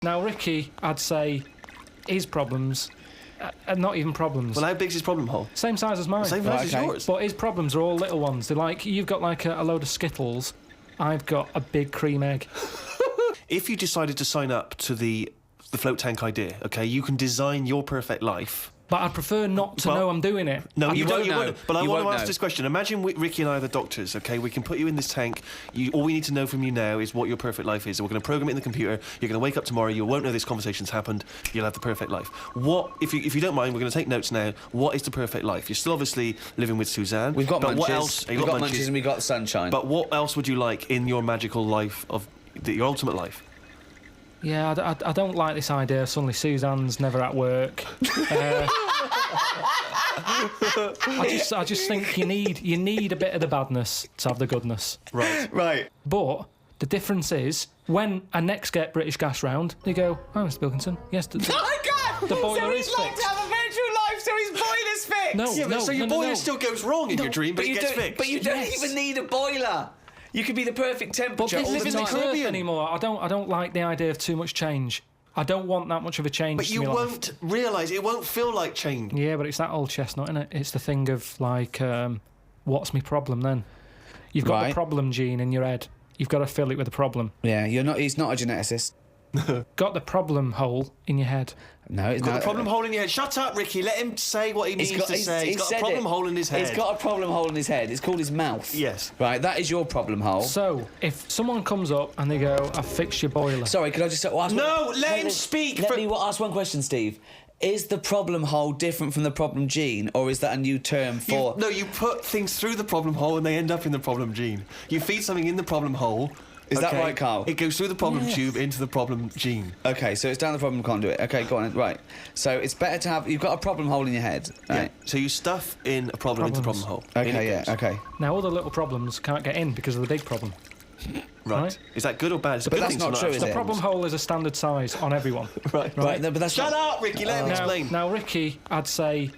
Now, Ricky, I'd say his problems are not even problems. Well, how big's his problem hole? Same size as mine. Same size as yours. But his problems are all little ones. They're like, you've got like a load of Skittles, I've got a big cream egg. If you decided to sign up to the float tank idea, okay, you can design your perfect life. But I'd prefer not to know I'm doing it. No, you won't know. But I want to ask know. this question. Imagine Ricky and I are the doctors, okay? We can put you in this tank. All we need to know from you now is what your perfect life is. We're going to program it in the computer. You're going to wake up tomorrow. You won't know this conversation's happened. You'll have the perfect life. What, if you don't mind, we're going to take notes now. What is the perfect life? You're still obviously living with Suzanne. We've got but munches. What else? We've got munches and we've got sunshine. But what else would you like in your magical life, your ultimate life? Yeah, I don't like this idea. Suddenly Suzanne's never at work. I just think you need a bit of the badness to have the goodness. Right. But the difference is, when I next get British Gas round, they go, "Oh, Mr. Pilkington, yes, oh my God! the boiler so is he'd like fixed." to have a virtual life, so his boiler's fixed. So your boiler still goes wrong in your dream, but it gets fixed. But you don't even need a boiler. You could be the perfect temperature But all this the isn't time. the Earth anymore. I don't like the idea of too much change. I don't want that much of a change. But you won't realise, it won't feel like change. Yeah, but it's that old chestnut, isn't it? It's the thing of like, what's my problem then? You've got the problem gene in your head. You've got to fill it with a problem. Yeah, he's not a geneticist. Got the problem hole in your head. No, it's got not. the problem hole in your head. Shut up, Ricky. Let him say what he needs to say. He's got a problem hole in his head. He's got a problem hole in his head. It's called his mouth. Yes. Right, that is your problem hole. So, if someone comes up and they go, "I've fixed your boiler." Sorry, could I just ask... No, let him speak. Let me ask one question, Steve. Is the problem hole different from the problem gene, or is that a new term for... You put things through the problem hole and they end up in the problem gene. You feed something in the problem hole... Is that right, Karl? It goes through the problem tube into the problem gene. Okay, so it's down the problem conduit. Okay, go on. Right. So it's better to have... You've got a problem hole in your head, right? Yeah. So you stuff in a problem into the problem hole. Okay, yeah, okay. Now, all the little problems can't get in because of the big problem. Right. Is that good or bad? It's a But good that's thing not to true, have. is The it? problem hole is a standard size on everyone. Right. No, but that's Shut up, Ricky. Let him explain. Now, Ricky, I'd say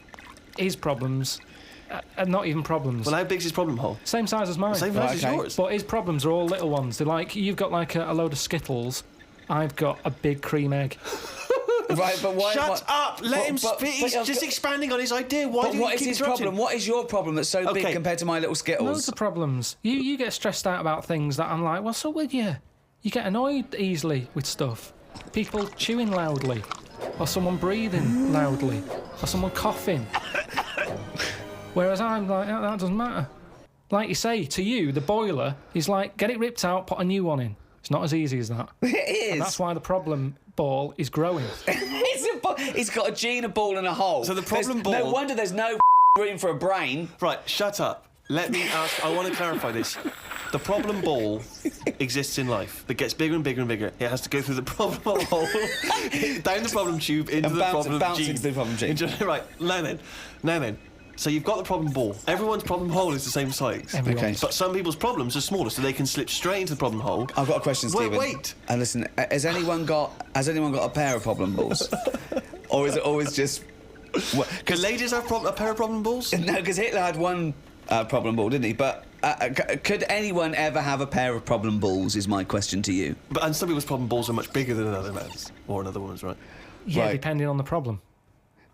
his problems are not even problems. Well, how big's his problem hole? Same size as mine. Same size as yours. But his problems are all little ones. They're like, you've got like a load of Skittles, I've got a big cream egg. Right, but why... Shut up! Let him speak. He's just expanding on his idea. Why do you what is keep his interrupting? problem? What is your problem that's so big compared to my little Skittles? Loads of problems. You get stressed out about things that I'm like, what's up with you? You get annoyed easily with stuff. People chewing loudly, or someone breathing loudly, or someone coughing. Whereas I'm like, that doesn't matter. Like you say, to you, the boiler is like, get it ripped out, put a new one in. It's not as easy as that. It is. And that's why the problem ball is growing. He's got a gene, a ball and a hole. So the problem ball... No wonder there's no room for a brain. Right, shut up. Let me ask... I want to clarify this. The problem ball exists in life. It gets bigger and bigger and bigger. It has to go through the problem hole, down the problem tube, into the problem bouncing gene. into the problem gene. Right, now then. So you've got the problem ball. Everyone's problem hole is the same size. Okay. But some people's problems are smaller, so they can slip straight into the problem hole. I've got a question, Stephen. Wait. And listen, has anyone got a pair of problem balls? Or is it always just... Can ladies have a pair of problem balls? No, because Hitler had one problem ball, didn't he? But could anyone ever have a pair of problem balls, is my question to you. And some people's problem balls are much bigger than another man's. Or another woman's, right? Yeah, Right. depending on the problem.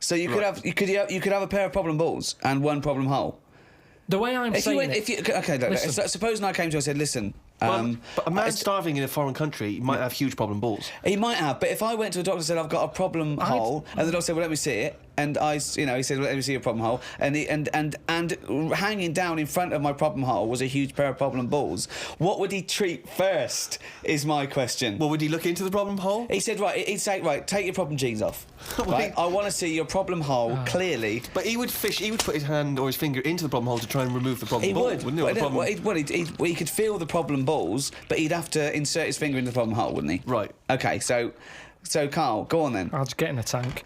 So you could have you could have a pair of problem balls and one problem hole. The way I'm saying it... Supposing I came to you and said, listen... but a man starving in a foreign country might have huge problem balls. He might have, but if I went to a doctor and said, I've got a problem hole, and the doctor said, well, let me see it, and he said, well, let me see your problem hole, and hanging down in front of my problem hole was a huge pair of problem balls, what would he treat first, is my question. Well, would he look into the problem hole? He said, he'd say, take your problem genes off. Right? I want to see your problem hole clearly. But he would put his hand or his finger into the problem hole to try and remove the problem ball, wouldn't he? He could feel the problem balls, but he'd have to insert his finger into the problem hole, wouldn't he? Right. Okay, so Karl, go on then. I'll just get in a tank.